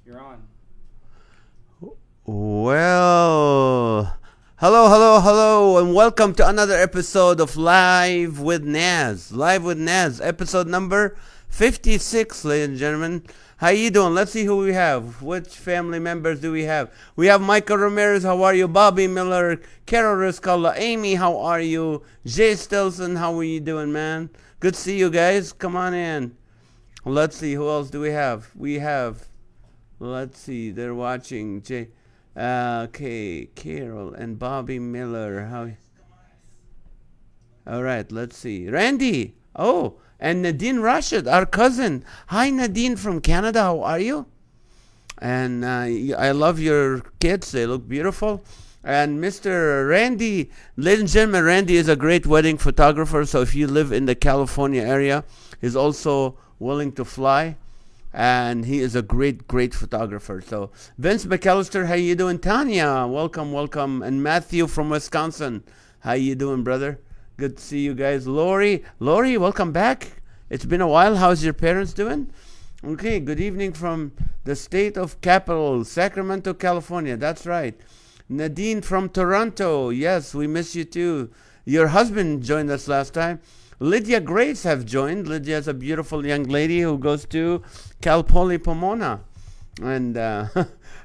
You're on. Well, hello, and welcome to another episode of Live with NAZ. Live with NAZ, episode number 56, ladies and gentlemen. How you doing? Let's see who we have. Which family members do we have? We have Michael Ramirez. How are you? Bobby Miller, Carol Riscala, Amy. How are you? Jay Stilson. How are you doing, man? Good to see you guys. Come on in. Let's see. Who else do we have? Let's see. They're watching. Jay. Okay, Carol and Bobby Miller. How? All right, let's see. Randy. Oh, and Nadine Rashid, our cousin. Hi, Nadine from Canada. How are you? And I love your kids. They look beautiful. And Mr. Randy, ladies and gentlemen, Randy is a great wedding photographer. So if you live in the California area, he's also willing to fly. And he is a great photographer. So Vince McAllister, how you doing? Tanya, welcome. And Matthew from Wisconsin, how you doing, brother? Good to see you guys. Lori, welcome back. It's been a while. How's your parents doing? Okay, good evening from the state of capital, Sacramento, California. That's right. Nadine from Toronto. Yes, we miss you too. Your husband joined us last time. Lydia Grace have joined. Lydia is a beautiful young lady who goes to Cal Poly Pomona. And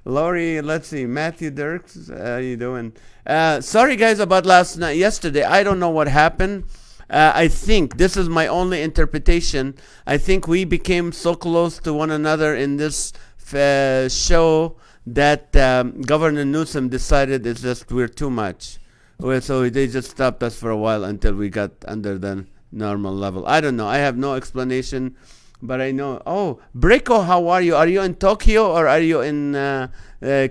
Lori, let's see, Matthew Dirks, how you doing? Sorry guys about yesterday. I don't know what happened. I think this is my only interpretation. I think we became so close to one another in this show that Governor Newsom decided it's just we're too much. Well, so they just stopped us for a while until we got under the normal level. I don't know. I have no explanation, but I know. Oh, Brico, how are you? Are you in Tokyo or are you in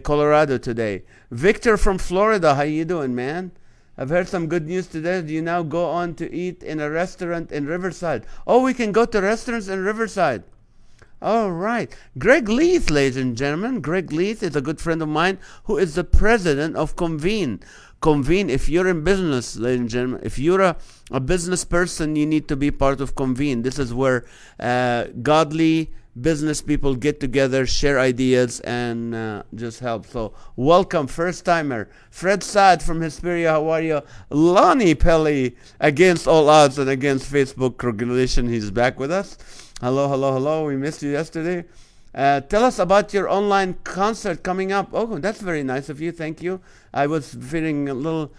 Colorado today? Victor from Florida, how you doing, man? I've heard some good news today. Do you now go on to eat in a restaurant in Riverside? Oh, we can go to restaurants in Riverside. All right. Greg Leith, ladies and gentlemen. Greg Leith is a good friend of mine who is the president of Convene. Convene, if you're in business, ladies and gentlemen, if you're a business person, you need to be part of Convene. This is where godly business people get together, share ideas, and just help. So welcome, first timer. Fred Saad from Hesperia, how are you? Lonnie Pelly, against all odds and against Facebook regulation, he's back with us. Hello. We missed you yesterday. Tell us about your online concert coming up. Oh, that's very nice of you. Thank you. I was feeling a little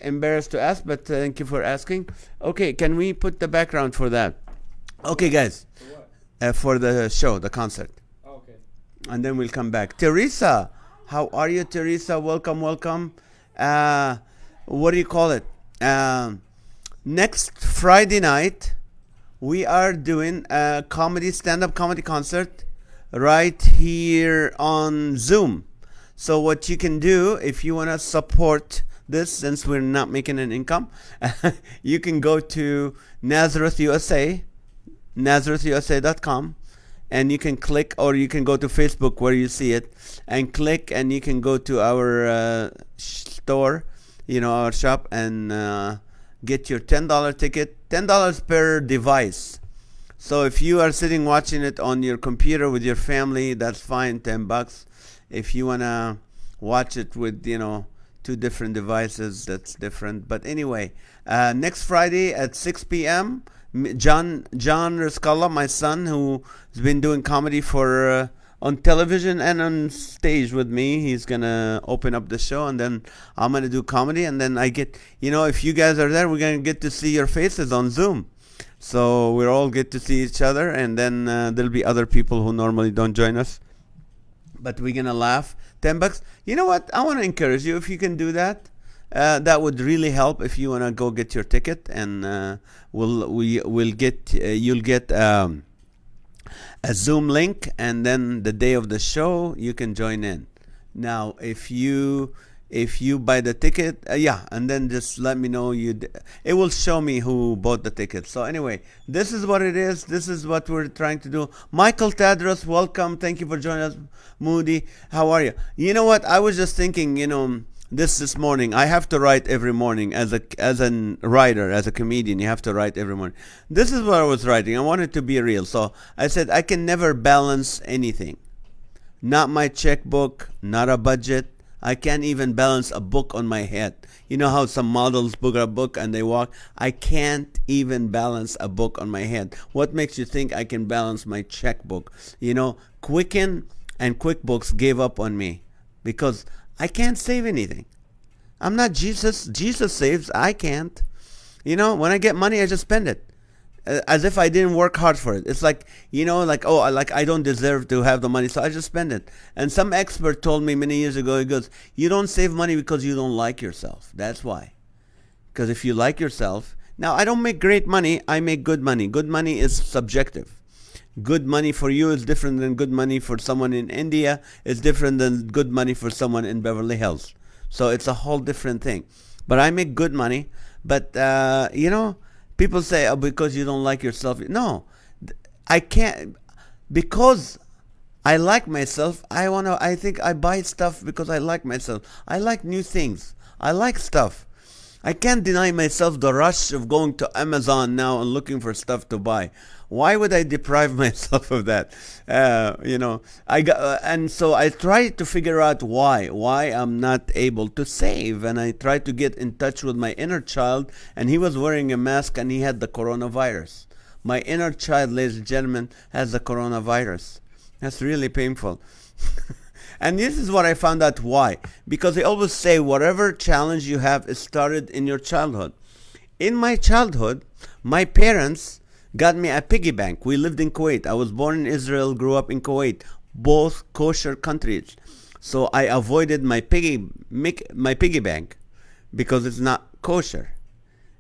embarrassed to ask, but thank you for asking. Okay, can we put the background for that? Okay, guys. For what? For the show, the concert. Oh, okay. And then we'll come back. Teresa, how are you, Teresa? Welcome. What do you call it? Next Friday night, we are doing a stand-up comedy concert right here on Zoom. So what you can do, if you want to support this, since we're not making an income, you can go to Nazareth USA, NazarethUSA.com, and you can click, or you can go to Facebook where you see it, and click, and you can go to our store, our shop, and get your $10 ticket, $10 per device. So if you are sitting watching it on your computer with your family, that's fine, $10. If you want to watch it with, two different devices, that's different. But anyway, next Friday at 6 p.m., John Riscala, my son, who has been doing comedy for on television and on stage with me, he's gonna open up the show, and then I'm gonna do comedy, and then I get, if you guys are there, we're gonna get to see your faces on Zoom. So we all get to see each other, and then there'll be other people who normally don't join us, but we're gonna laugh. $10. You know what? I want to encourage you, if you can do that. That would really help if you wanna go get your ticket, and you'll get a Zoom link, and then the day of the show you can join in. Now, if you buy the ticket, and then just let me know it will show me who bought the ticket. So anyway, this is what it is. This is what we're trying to do. Michael Tadros, welcome. Thank you for joining us. Moody, how are you? You know what? I was just thinking, this morning. I have to write every morning as a writer, as a comedian. You have to write every morning. This is what I was writing. I wanted to be real. So I said I can never balance anything. not my checkbook, not a budget. I can't even balance a book on my head. You know how some models book a book and they walk? I can't even balance a book on my head. What makes you think I can balance my checkbook? Quicken and QuickBooks gave up on me because I can't save anything. I'm not Jesus. Jesus saves. I can't. When I get money, I just spend it as if I didn't work hard for it. It's like, I don't deserve to have the money, so I just spend it. And some expert told me many years ago, he goes, you don't save money because you don't like yourself. That's why. Because if you like yourself, now I don't make great money, I make good money. Good money is subjective. Good money for you is different than good money for someone in India. It's different than good money for someone in Beverly Hills. So it's a whole different thing. But I make good money. But, people say, oh, because you don't like yourself. No, I can't. Because I like myself, I think I buy stuff because I like myself. I like new things. I like stuff. I can't deny myself the rush of going to Amazon now and looking for stuff to buy. Why would I deprive myself of that? And so I try to figure out why I'm not able to save. And I try to get in touch with my inner child, and he was wearing a mask and he had the coronavirus. My inner child, ladies and gentlemen, has the coronavirus. That's really painful. And this is what I found out why. Because they always say whatever challenge you have is started in your childhood. In my childhood, my parents got me a piggy bank. We lived in Kuwait. I was born in Israel, grew up in Kuwait. Both kosher countries. So I avoided my piggy bank because it's not kosher.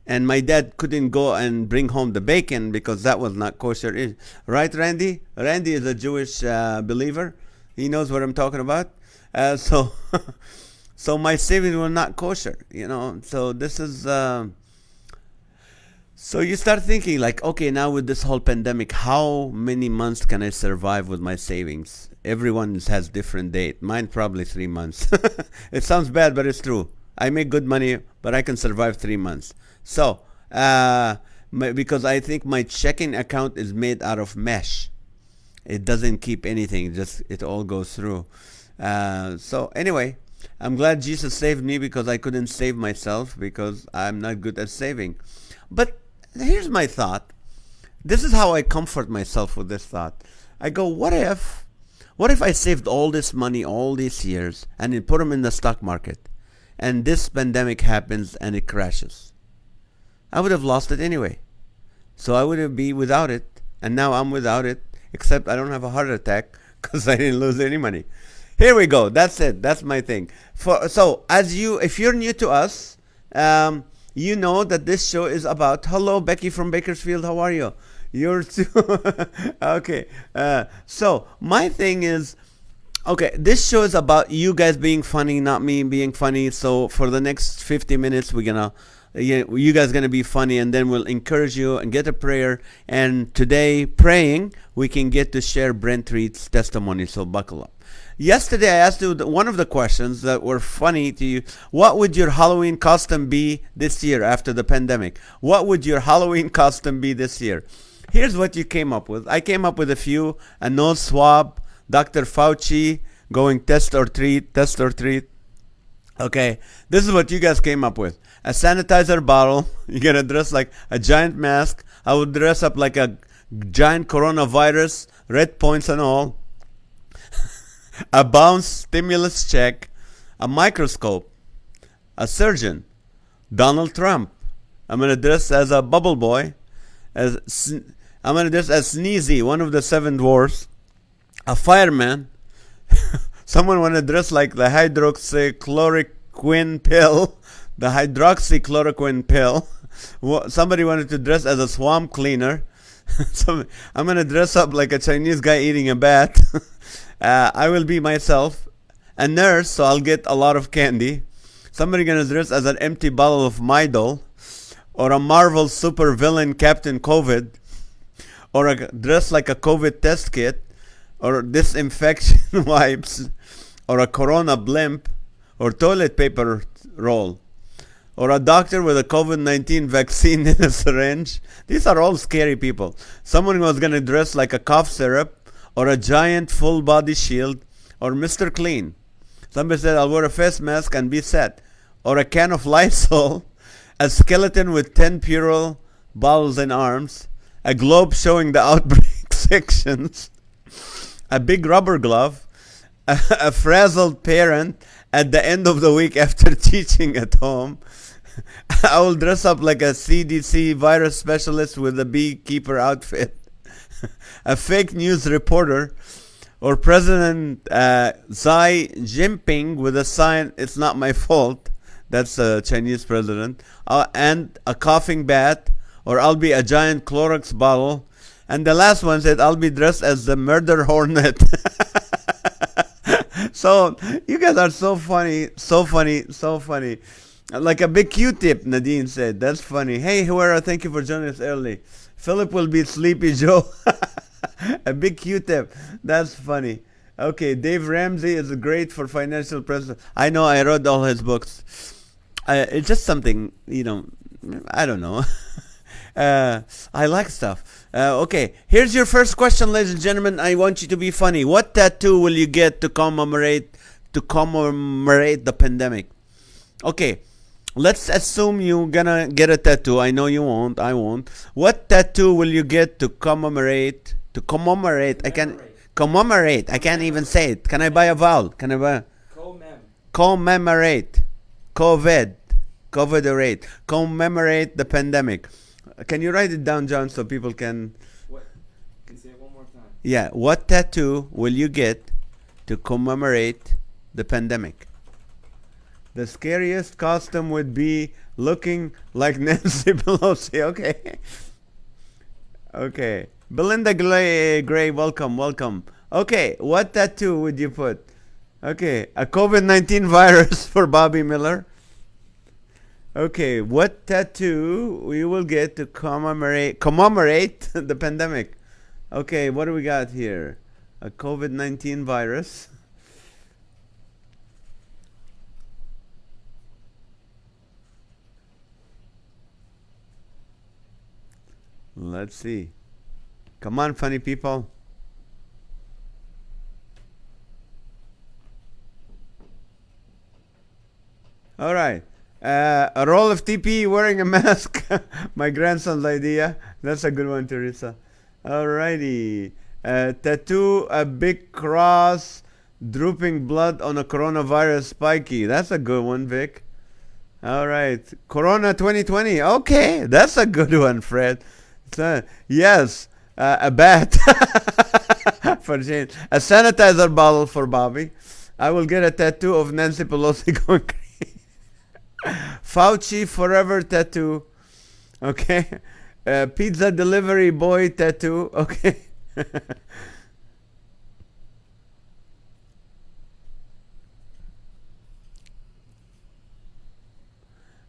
And my dad couldn't go and bring home the bacon because that was not kosher. Right, Randy? Randy is a Jewish believer. He knows what I'm talking about. So my savings were not kosher, So this is... So you start thinking like, okay, now with this whole pandemic, how many months can I survive with my savings? Everyone has different date. Mine probably 3 months. It sounds bad, but it's true. I make good money, but I can survive 3 months. So, because I think my checking account is made out of mesh. It doesn't keep anything. It all goes through. So anyway, I'm glad Jesus saved me because I couldn't save myself because I'm not good at saving. But here's my thought. This is how I comfort myself with this thought. I go, what if I saved all this money all these years and then put them in the stock market and this pandemic happens and it crashes? I would have lost it anyway. So I would be without it, and now I'm without it, except I don't have a heart attack because I didn't lose any money. Here we go. That's it. That's my thing. If you're new to us, you know that this show is about, hello, Becky from Bakersfield, how are you? You're too, okay. So my thing is, okay, this show is about you guys being funny, not me being funny. So for the next 50 minutes, you guys gonna be funny, and then we'll encourage you and get a prayer. And today, praying, we can get to share Brent Reed's testimony. So buckle up. Yesterday, I asked you one of the questions that were funny to you. What would your Halloween costume be this year after the pandemic? What would your Halloween costume be this year? Here's what you came up with. I came up with a few. A nose swab, Dr. Fauci going test or treat. Okay, this is what you guys came up with. A sanitizer bottle. You're going to dress like a giant mask. I would dress up like a giant coronavirus, red points and all. A bounce stimulus check. A microscope. A surgeon. Donald Trump. I'm going to dress as a bubble boy. I'm going to dress as Sneezy, one of the 7 dwarfs. A fireman. Someone want to dress like the hydroxychloroquine pill. The hydroxychloroquine pill. Somebody wanted to dress as a swamp cleaner. I'm going to dress up like a Chinese guy eating a bat. I will be myself. A nurse, so I'll get a lot of candy. Somebody going to dress as an empty bottle of Midol. Or a Marvel super villain Captain COVID. Or dress like a COVID test kit. Or disinfection wipes. Or a Corona blimp. Or toilet paper roll. Or a doctor with a COVID-19 vaccine in a syringe. These are all scary people. Someone was going to dress like a cough syrup or a giant full body shield Or Mr. Clean. Somebody said, I'll wear a face mask and be set. Or a can of Lysol, a skeleton with 10 Purell bottles and arms, a globe showing the outbreak sections, a big rubber glove, a frazzled parent at the end of the week after teaching at home. I will dress up like a CDC virus specialist with a beekeeper outfit, a fake news reporter, or President Xi Jinping with a sign, "It's not my fault." That's a Chinese president. And a coughing bat, or I'll be a giant Clorox bottle. And the last one said, I'll be dressed as the murder hornet. So, you guys are so funny, so funny, so funny. Like a big Q-tip, Nadine said. That's funny. Hey, Huera, thank you for joining us early. Philip will be Sleepy Joe. A big Q-tip. That's funny. Okay, Dave Ramsey is great for financial president. I know, I read all his books. It's just something, I don't know. I like stuff. Okay, here's your first question, ladies and gentlemen. I want you to be funny. What tattoo will you get to commemorate the pandemic? Okay, let's assume you're gonna get a tattoo. I know you won't. I won't. What tattoo will you get to commemorate? I can't even say it. Can I buy a vowel? Can I buy? Commemorate. Commemorate the pandemic. Can you write it down, John, so people can... What? Can you say it one more time? Yeah. What tattoo will you get to commemorate the pandemic? The scariest costume would be looking like Nancy Pelosi. Okay. Okay. Belinda Gray, welcome. Okay. What tattoo would you put? Okay. A COVID-19 virus for Bobby Miller. Okay, what tattoo we will get to commemorate the pandemic? Okay, what do we got here? A COVID-19 virus. Let's see. Come on, funny people. All right. A roll of TP wearing a mask. My grandson's idea. That's a good one, Teresa. Alrighty. Tattoo a big cross drooping blood on a coronavirus spiky. That's a good one, Vic. Alright. Corona 2020. Okay. That's a good one, Fred. Yes. A bat. For change. A sanitizer bottle for Bobby. I will get a tattoo of Nancy Pelosi going crazy. Fauci forever tattoo. Okay. Pizza delivery boy tattoo. Okay.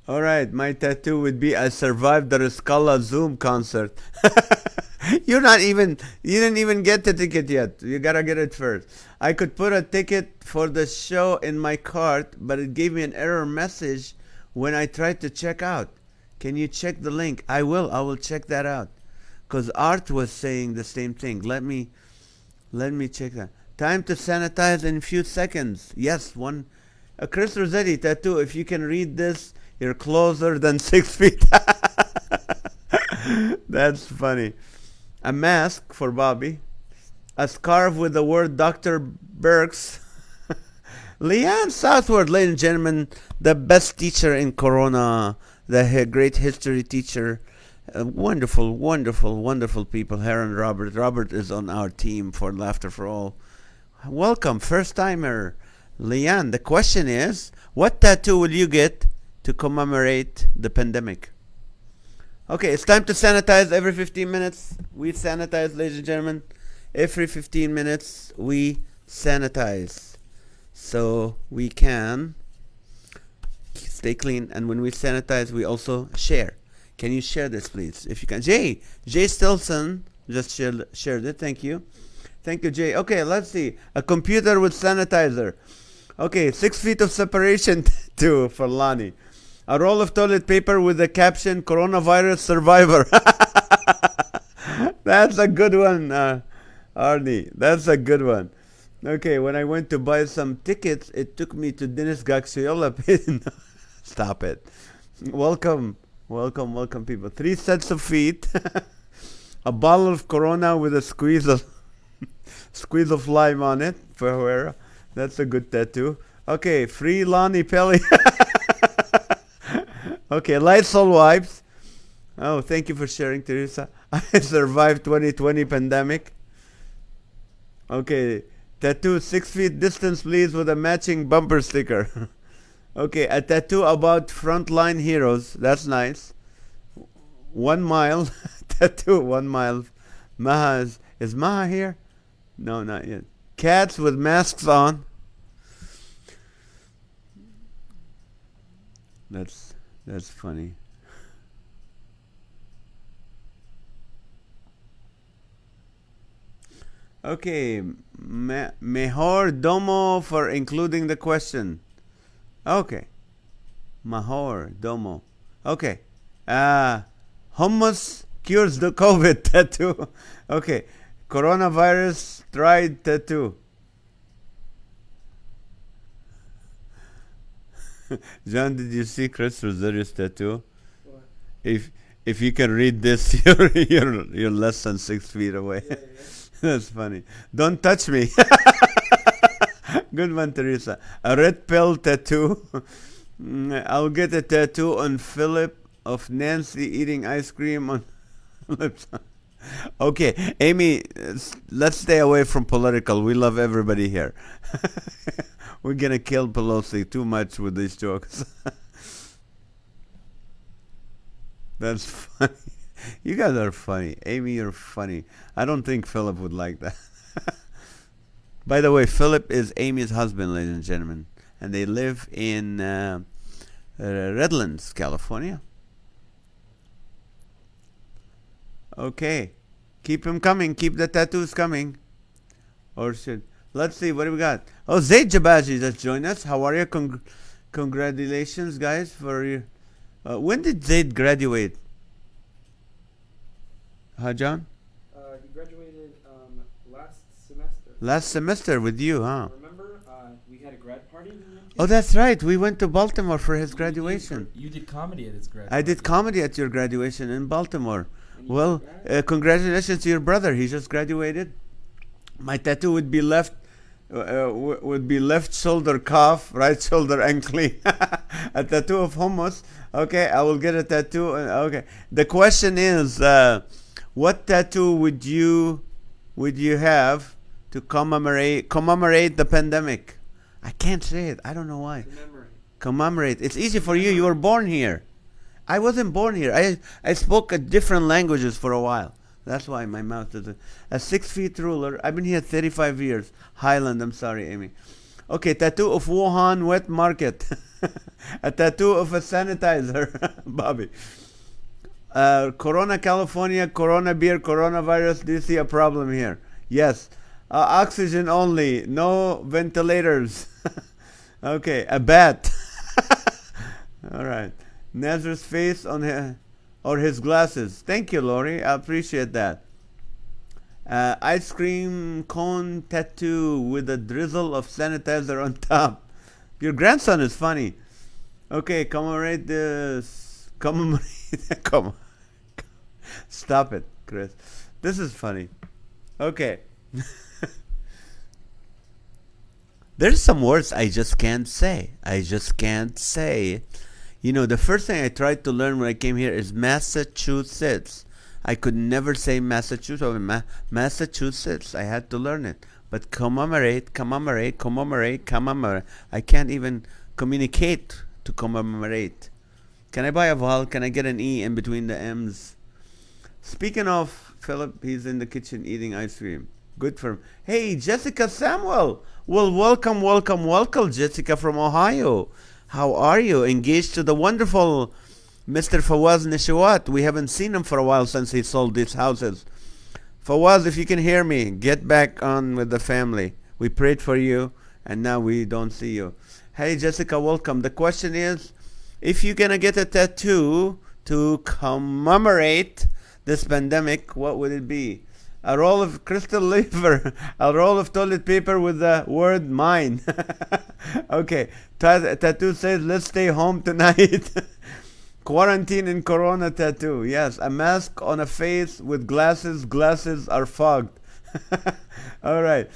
All right. My tattoo would be I survived the Riscala Zoom concert. You didn't even get the ticket yet. You gotta get it first. I could put a ticket for the show in my cart, but it gave me an error message when I tried to check out. Can you check the link? I will check that out. Because Art was saying the same thing. Let me check that. Time to sanitize in a few seconds. Yes, one. Chris Rossetti tattoo. If you can read this, you're closer than 6 feet. That's funny. A mask for Bobby. A scarf with the word Dr. Burks. Leanne Southward, ladies and gentlemen, the best teacher in Corona, the great history teacher. Wonderful, wonderful, wonderful people. Her and Robert. Robert is on our team for Laughter for All. Welcome, first timer. Leanne, the question is, what tattoo will you get to commemorate the pandemic? Okay, it's time to sanitize every 15 minutes. We sanitize, ladies and gentlemen. Every 15 minutes, we sanitize. So we can stay clean. And when we sanitize, we also share. Can you share this, please? If you can. Jay Stilson just shared it. Thank you. Thank you, Jay. Okay, let's see. A computer with sanitizer. Okay, 6 feet of separation too for Lonnie. A roll of toilet paper with the caption, Coronavirus Survivor. That's a good one, Arnie. That's a good one. Okay, when I went to buy some tickets, it took me to Dennis Gaxiola. Stop it. Welcome, welcome, people. 3 sets of feet, a bottle of Corona with a squeeze of lime on it for Herrera. That's a good tattoo. Okay, free Lonnie Pelly. Okay, Lysol wipes. Oh, thank you for sharing, Teresa. I survived 2020 pandemic. Okay, tattoo 6 feet distance, please, with a matching bumper sticker. Okay, a tattoo about frontline heroes. That's nice. 1 mile tattoo. 1 mile. Maha is Maha here? No, not yet. Cats with masks on. That's funny. Okay, mejor domo for including the question. Okay, mejor domo. Okay, hummus cures the COVID tattoo. Okay, coronavirus tried tattoo. John, did you see Chris Rosario's tattoo? What? If if you can read this, you're less than 6 feet away. Yeah, yeah. That's funny. Don't touch me. Good one, Teresa. A red pill tattoo. I'll get a tattoo on Philip of Nancy eating ice cream on lips. Okay, Amy, let's stay away from political. We love everybody here. We're gonna kill Pelosi too much with these jokes. That's funny. You guys are funny. Amy, you're funny. I don't think Philip would like that. By the way, Philip is Amy's husband, ladies and gentlemen. And they live in Redlands, California. Okay. Keep him coming. Keep the tattoos coming. Or should... Let's see, what do we got? Oh, Zaid Jabaji just joined us. How are you? Congratulations, guys, for your... when did Zaid graduate? Huh, John? He graduated last semester. Last semester with you, huh? Remember, we had a grad party. Oh, that's right. We went to Baltimore for his graduation. You did comedy at his graduation. I did comedy at your graduation in Baltimore. And you Well, did congratulations to your brother. He just graduated. My tattoo would be left shoulder cuff, right shoulder ankle. A tattoo of hummus. Okay, I will get a tattoo. Okay. The question is, what tattoo would you have to commemorate the pandemic? I can't say it. I don't know why. Commemorate. It's easy for you. You were born here. I wasn't born here. I spoke different languages for a while. That's why my mouth is a 6 feet ruler. I've been here 35 years. Highland. I'm sorry, Amy. Okay, tattoo of Wuhan wet market. A tattoo of a sanitizer. Bobby. Corona, California, Corona beer, coronavirus. Do you see a problem here? Yes. Oxygen only. No ventilators. Okay, a bat. All right. Nazareth's face on his glasses. Thank you, Lori. I appreciate that. Ice cream cone tattoo with a drizzle of sanitizer on top. Your grandson is funny. Okay, commemorate this. Commemorate. Come. Stop it, Chris. This is funny. Okay. There's some words I just can't say. You know, the first thing I tried to learn when I came here is Massachusetts. I could never say Massachusetts or Massachusetts. I had to learn it. But commemorate. I can't even communicate to commemorate. Can I buy a vowel? Can I get an E in between the M's? Speaking of Philip, he's in the kitchen eating ice cream. Good for him. Hey, Jessica Samuel. Well, welcome, Jessica from Ohio. How are you? Engaged to the wonderful Mr. Fawaz Nishawat. We haven't seen him for a while since he sold these houses. Fawaz, if you can hear me, get back on with the family. We prayed for you, and now we don't see you. Hey, Jessica, welcome. The question is, if you're going to get a tattoo to commemorate this pandemic, what would it be? A roll of crystal liver. A roll of toilet paper with the word mine. Okay. Tattoo says, let's stay home tonight. Quarantine in Corona tattoo. Yes. A mask on a face with glasses. Glasses are fogged. All right.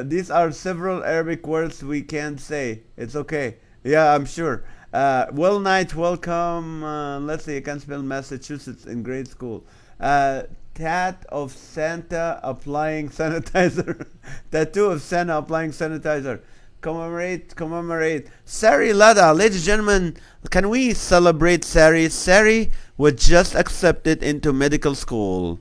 These are several Arabic words we can't say. It's okay. Yeah, I'm sure. Well night, welcome. Let's see, I can spell Massachusetts in grade school. Tat of Santa applying sanitizer. Tattoo of Santa applying sanitizer. Commemorate. Sari Lada, ladies and gentlemen, can we celebrate Sari? Sari was just accepted into medical school.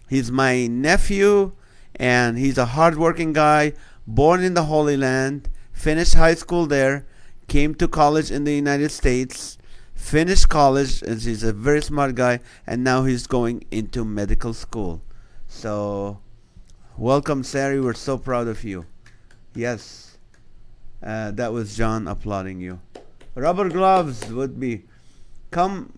He's my nephew, and he's a hardworking guy, born in the Holy Land, finished high school there, came to college in the United States, finished college, and he's a very smart guy, and now he's going into medical school. So, welcome, Sari. We're so proud of you. Yes, that was John applauding you. Rubber gloves would be commemorate.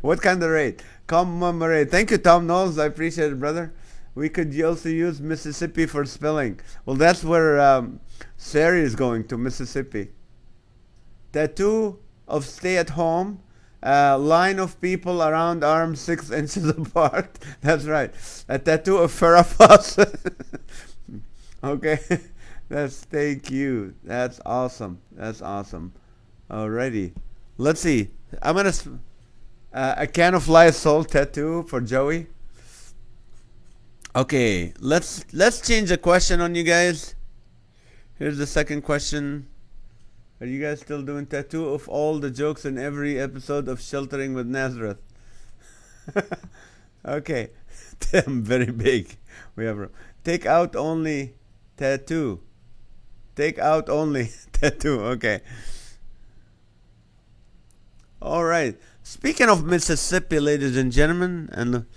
What kind of rate? Commemorate. Thank you, Tom Knowles. I appreciate it, brother. We could also use Mississippi for spelling. Well, that's where Sari is going to, Mississippi. Tattoo of stay at home. Line of people around arms 6 inches apart. That's right. A tattoo of Farafas. Okay. Thank you. That's awesome. Alrighty. Let's see. I'm gonna a can of Lysol tattoo for Joey. Okay, let's change the question on you guys. Here's the second question. Are you guys still doing tattoo of all the jokes in every episode of Sheltering with Nazareth? Okay. Damn, very big. We have take out only tattoo. Take out only tattoo. Okay. All right. Speaking of Mississippi, ladies and gentlemen, and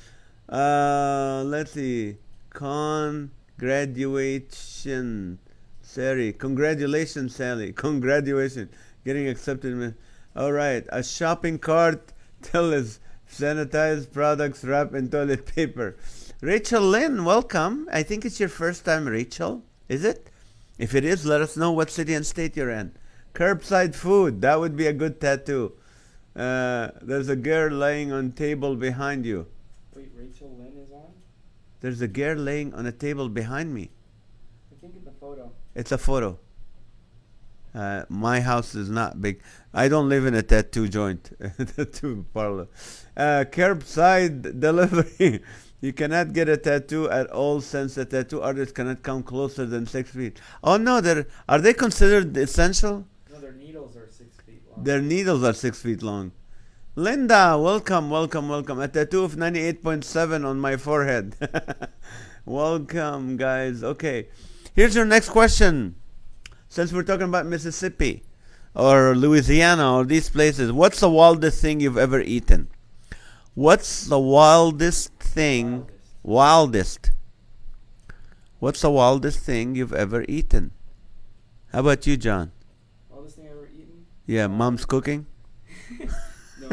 let's see. Congratulations, Sally. Congratulations, Sally. Congratulations. Getting accepted. All right. A shopping cart tells sanitized products wrapped in toilet paper. Rachel Lynn, welcome. I think it's your first time, Rachel. Is it? If it is, let us know what city and state you're in. Curbside food. That would be a good tattoo. There's a girl laying on table behind you. Wait, Rachel Lynn is on? There's a girl laying on a table behind me. I think in the photo. It's a photo. My house is not big. I don't live in a tattoo joint. Tattoo parlor. Curbside delivery. You cannot get a tattoo at all since the tattoo artist cannot come closer than 6 feet. Oh no, are they considered essential? No, their needles are 6 feet long. Their needles are 6 feet long. Linda, welcome. A tattoo of 98.7 on my forehead. Welcome, guys. Okay. Here's your next question. Since we're talking about Mississippi or Louisiana or these places, what's the wildest thing you've ever eaten? What's the wildest thing? Wildest. What's the wildest thing you've ever eaten? How about you, John? Wildest thing I've ever eaten? Yeah, mom's cooking. No,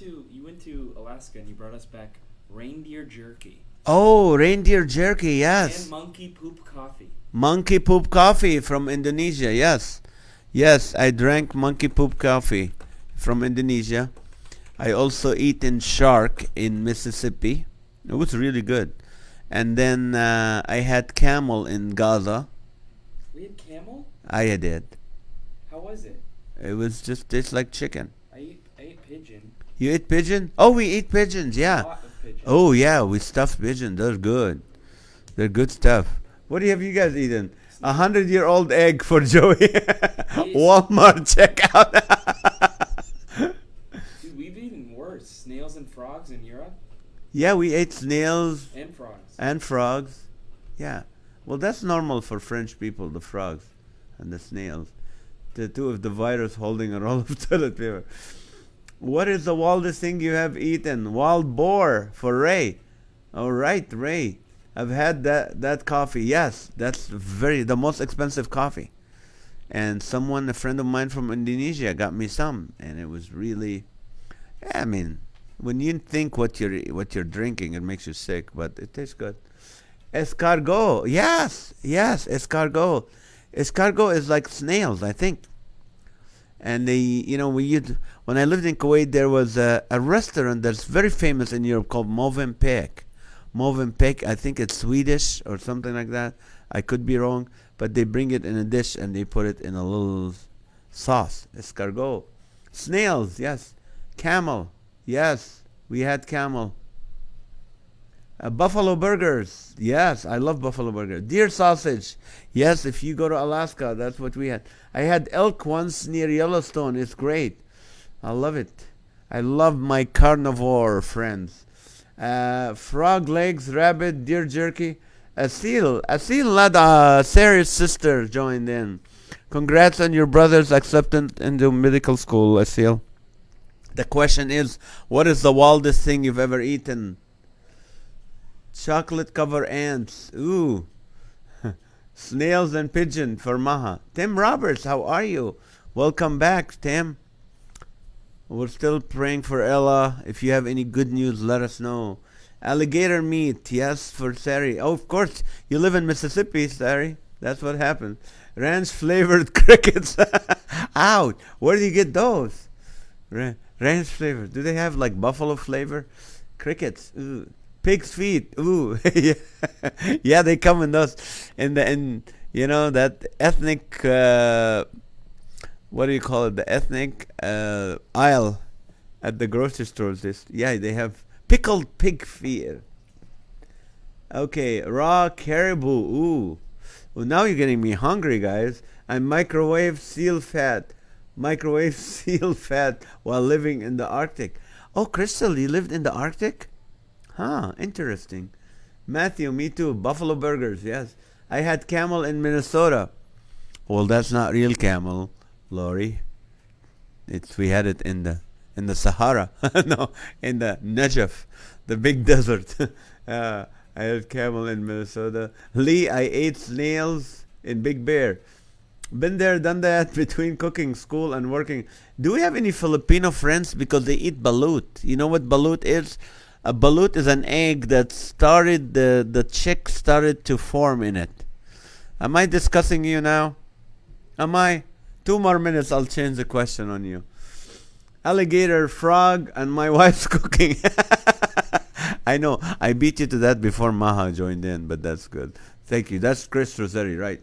you went to Alaska and you brought us back reindeer jerky. Oh, reindeer jerky, yes. And monkey poop coffee. Monkey poop coffee from Indonesia, yes. Yes, I drank monkey poop coffee from Indonesia. I also eaten shark in Mississippi. It was really good. And then I had camel in Gaza. We had camel? I did. How was it? It was just tastes like chicken. I ate pigeon. You ate pigeon? Oh, we eat pigeons, A yeah. lot of pigeon. Oh, yeah, we stuffed pigeons. They're good. They're good stuff. What have you guys eaten? 100-year-old egg for Joey. Walmart checkout. Dude, we've eaten worse. Snails and frogs in Europe. Yeah, we ate snails And frogs. and frogs. Yeah. Well, that's normal for French people, the frogs and the snails. The two of the virus holding a roll of toilet paper. What is the wildest thing you have eaten? Wild boar for Ray. All right, Ray. I've had that coffee. Yes, that's the most expensive coffee. And a friend of mine from Indonesia, got me some, and it was really, I mean, When you think what you're drinking, it makes you sick, but it tastes good. Escargot, yes, yes, escargot. Escargot is like snails, I think. And when I lived in Kuwait, there was a restaurant that's very famous in Europe called Movenpick. Movenpick, I think it's Swedish or something like that. I could be wrong, but they bring it in a dish and they put it in a little sauce. Escargot. Snails, yes. Camel, yes. We had camel. Buffalo burgers. Yes, I love buffalo burgers. Deer sausage. Yes, if you go to Alaska, that's what we had. I had elk once near Yellowstone. It's great. I love it. I love my carnivore friends. Frog legs, rabbit, deer jerky. Asil. Asil Lada, Sarah's sister, joined in. Congrats on your brother's acceptance into medical school, Asil. The question is, what is the wildest thing you've ever eaten? Chocolate covered ants. Ooh. Snails and pigeon for Maha. Tim Roberts, how are you? Welcome back, Tim. We're still praying for Ella. If you have any good news, let us know. Alligator meat, yes, for Sari. Oh, of course, you live in Mississippi, Sari. That's what happened. Ranch flavored crickets. Ouch. Where do you get those? Ranch flavored. Do they have like buffalo flavor? Crickets. Ooh. Pig's feet. Ooh. Yeah. Yeah, they come in those. And that ethnic what do you call it? The ethnic aisle at the grocery stores. They have pickled pig feet. Okay, raw caribou. Ooh. Well, now you're getting me hungry, guys. And microwave seal fat. Microwave seal fat while living in the Arctic. Oh, Crystal, you lived in the Arctic? Huh, interesting. Matthew, me too. Buffalo burgers, yes. I had camel in Minnesota. Well, that's not real camel, Lori. We had it in the Sahara. No, in the Najaf, the big desert. I had camel in Minnesota. Lee, I ate snails in Big Bear. Been there, done that between cooking, school, and working. Do we have any Filipino friends? Because they eat balut. You know what balut is? A balut is an egg that the chick started to form in it. Am I discussing you now? Am I? 2 more minutes, I'll change the question on you. Alligator, frog, and my wife's cooking. I know, I beat you to that before Maha joined in, but that's good. Thank you. That's Chris Rossetti, right?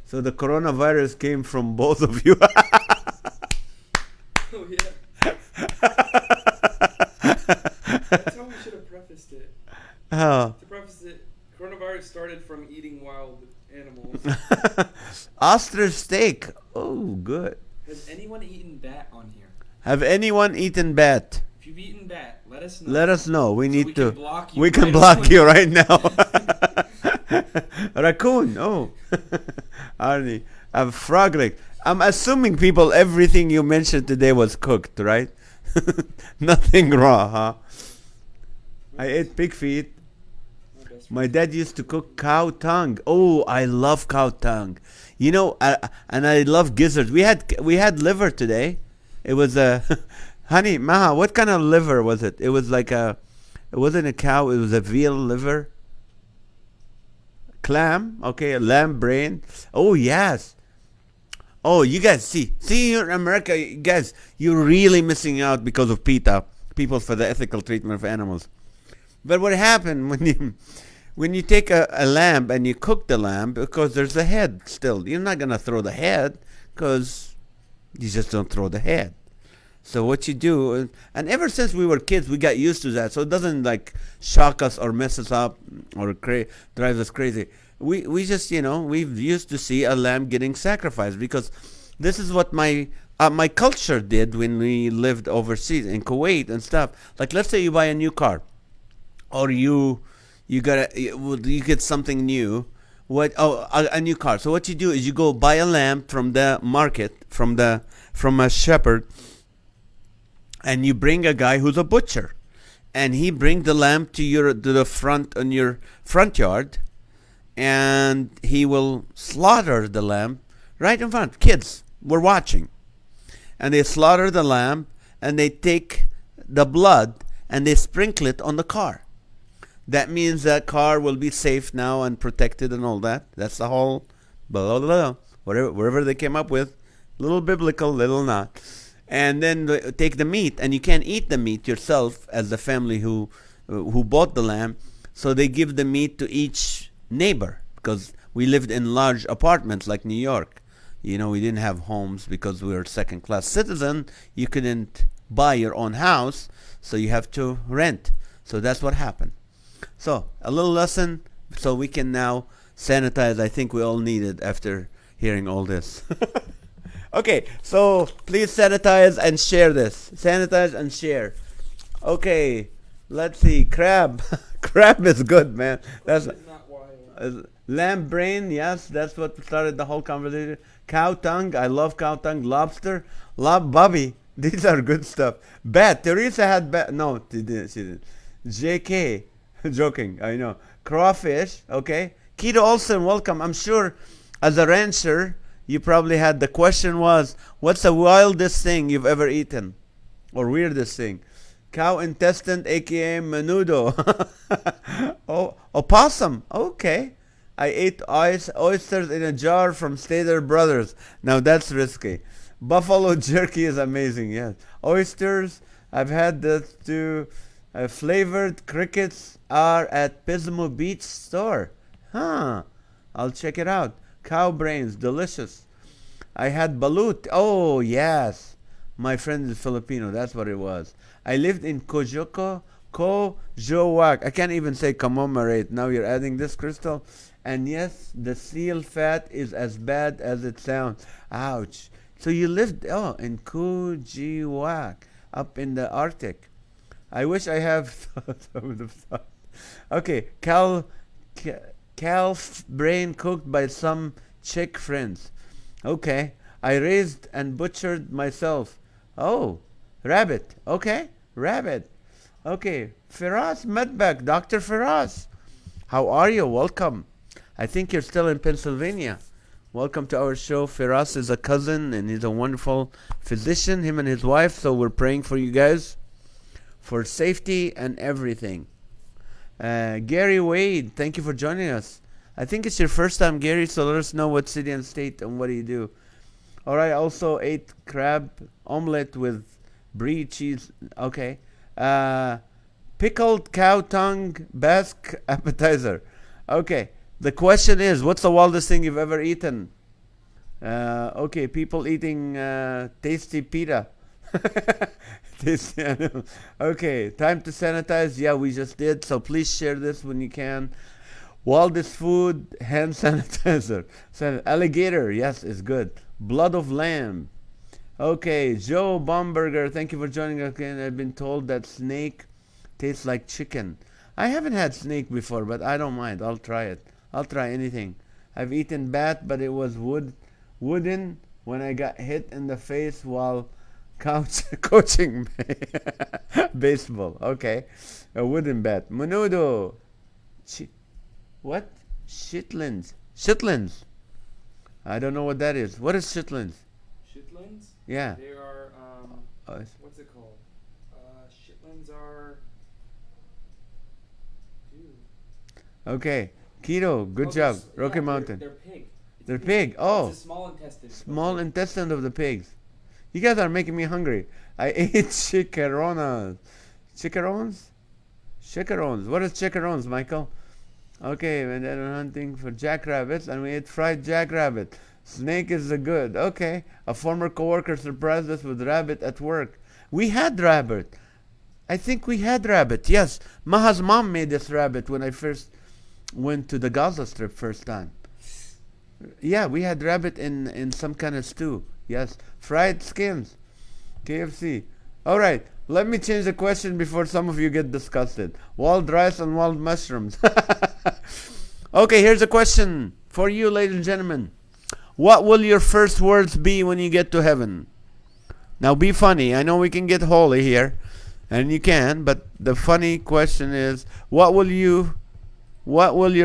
So the coronavirus came from both of you. Oh, yeah. That's how we should have prefaced it. Oh. To preface it, coronavirus started from eating wild animals. Ostrich steak. Oh, good. Has anyone eaten bat on here? Have anyone eaten bat? If you've eaten bat, let us know. Let us know. We need to. We can block you right now. Raccoon. Oh. Arnie. A frog leg. I'm assuming everything you mentioned today was cooked, right? Nothing raw, huh? I ate pig feet. My dad used to cook cow tongue. Oh, I love cow tongue. And I love gizzards. We had liver today. It was honey, Maha, what kind of liver was it? It was it wasn't a cow, it was a veal liver. Clam, okay, a lamb brain. Oh, yes. Oh, you guys see you're in America, you guys, you're really missing out because of PETA, People for the Ethical Treatment of Animals. But what happened when you take a lamb and you cook the lamb, because there's the head still. You're not going to throw the head because you just don't throw the head. So what you do, and ever since we were kids, we got used to that. So it doesn't shock us or mess us up or drive us crazy. We just, we've used to see a lamb getting sacrificed because this is what my culture did when we lived overseas in Kuwait and stuff. Like, let's say you buy a new car, or you get something new. A new car. So what you do is you go buy a lamb from the market, from a shepherd, and you bring a guy who's a butcher, and he brings the lamb to the front on your front yard, and he will slaughter the lamb right in front. Kids were watching, and they slaughter the lamb, and they take the blood and they sprinkle it on the car. That means that car will be safe now and protected and all that. That's the whole blah, blah, blah, whatever they came up with. Little biblical, little not. And then take the meat, and you can't eat the meat yourself as the family who bought the lamb. So they give the meat to each neighbor, because we lived in large apartments like New York. We didn't have homes because we were second-class citizen. You couldn't buy your own house, so you have to rent. So that's what happened. So a little lesson, so we can now sanitize. I think we all need it after hearing all this. Okay, so please sanitize and share this. Sanitize and share. Okay, let's see. Crab. Crab is good, man. That's lamb brain. Yes, that's what started the whole conversation. Cow tongue. I love cow tongue. Lobster. Bobby. These are good stuff. Bat. Teresa had bat. No, she didn't. JK. Joking. I know. Crawfish. Okay. Keto Olsen, welcome. I'm sure as a rancher, you probably had the question was, what's the wildest thing you've ever eaten? Or weirdest thing? Cow intestine, aka menudo. Oh, opossum. Okay. I ate oysters in a jar from Stater Brothers. Now that's risky. Buffalo jerky is amazing. Yes. Oysters. I've had that too. Flavored crickets are at Pismo Beach store. Huh. I'll check it out. Cow brains, delicious. I had balut. Oh, yes. My friend is Filipino. That's what it was. I lived in Cojuco, Cojoac. I can't even say commemorate. Now you're adding this, Crystal. And yes, the seal fat is as bad as it sounds. Ouch. So you lived, in Cojuac, up in the Arctic. I wish I have some of the stuff. Okay, calf brain cooked by some chick friends. Okay, I raised and butchered myself. Oh, rabbit. Okay, rabbit. Okay, Firas Medbek, Dr. Firas. How are you? Welcome. I think you're still in Pennsylvania. Welcome to our show. Firas is a cousin and he's a wonderful physician, him and his wife. So we're praying for you guys for safety and everything. Gary Wade, thank you for joining us. I think it's your first time, Gary, so let us know what city and state and what do you do. All right, I also ate crab omelet with brie cheese. Okay. Pickled cow tongue Basque appetizer. Okay. The question is, what's the wildest thing you've ever eaten? Okay, people eating tasty pita. Okay, time to sanitize. Yeah, we just did. So please share this when you can. Wildest food, hand sanitizer. Alligator, yes, is good. Blood of lamb. Okay, Joe Bomberger, thank you for joining us again. I've been told that snake tastes like chicken. I haven't had snake before, but I don't mind. I'll try it. I'll try anything. I've eaten bat, but it was wooden when I got hit in the face while coaching baseball. Okay, a wooden bat. Menudo. What? Chitlins. Chitlins. I don't know what that is. What is chitlins? Chitlins? Yeah. They are, what's it called? Chitlins are... Dude. Okay. Keto, good job. Rocky Mountain. They're pig. They're pig. Oh. It's a small intestine. Small intestine of the pigs. You guys are making me hungry. I ate chicharrones. Chicharrones? Chicharrones. What is chicharrones, Michael? Okay, and then hunting for jackrabbits, and we ate fried jackrabbit. Snake is the good. Okay. A former coworker surprised us with rabbit at work. We had rabbit. I think we had rabbit. Yes. Maha's mom made this rabbit when I first went to the Gaza Strip first time. Yeah, we had rabbit in some kind of stew. Yes. Fried skins. KFC. All right. Let me change the question before some of you get disgusted. Wild rice and wild mushrooms. Okay, here's a question for you, ladies and gentlemen. What will your first words be when you get to heaven? Now be funny. I know we can get holy here, and you can, but the funny question is, what will your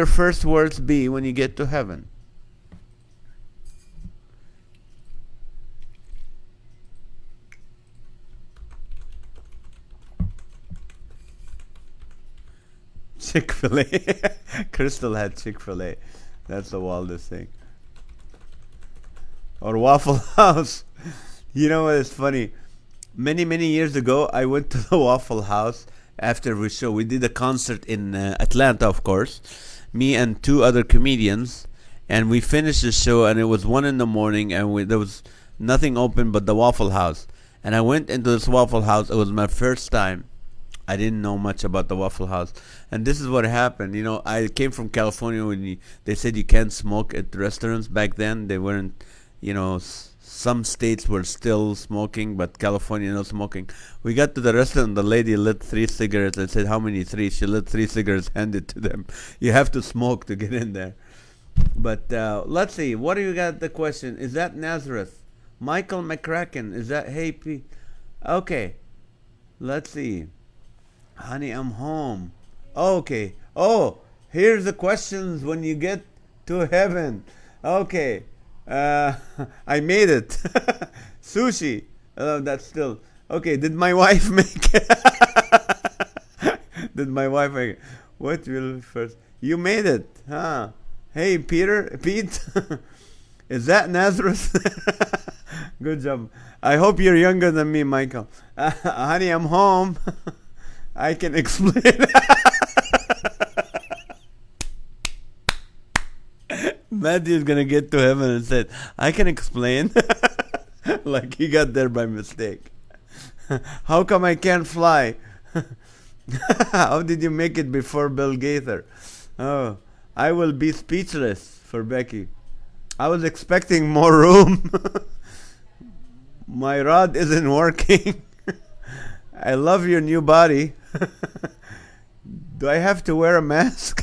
first words be when you get to heaven? Chick-fil-A. Crystal had Chick-fil-A. That's the wildest thing. Or Waffle House. You know what is funny? Many years ago, I went to the Waffle House after we show. We did a concert in Atlanta, of course. Me and two other comedians, and we finished the show, and it was 1 in the morning, and there was nothing open but the Waffle House. And I went into this Waffle House. It was my first time. I didn't know much about the Waffle House, and this is what happened. You know, I came from California when they said you can't smoke at restaurants. Back then, they weren't. You know, some states were still smoking, but California no smoking. We got to the restaurant, the lady lit 3 cigarettes. I said, how many 3? She lit 3 cigarettes, handed to them. You have to smoke to get in there. But let's see, what do you got the question? Is that Nazareth? Michael McCracken, is that, hey, P? Okay, let's see. Honey, I'm home. Okay, oh, here's the questions when you get to heaven. Okay. I made it. Sushi. That's still okay. Did my wife make it? Did my wife make it? What will first? You made it, huh? Hey, Pete. Is that Nazareth? Good job. I hope you're younger than me, Michael. Honey, I'm home. I can explain. Matthew's gonna get to heaven and said, I can explain. Like he got there by mistake. How come I can't fly? How did you make it before Bill Gaither? Oh, I will be speechless for Becky. I was expecting more room. My rod isn't working. I love your new body. Do I have to wear a mask?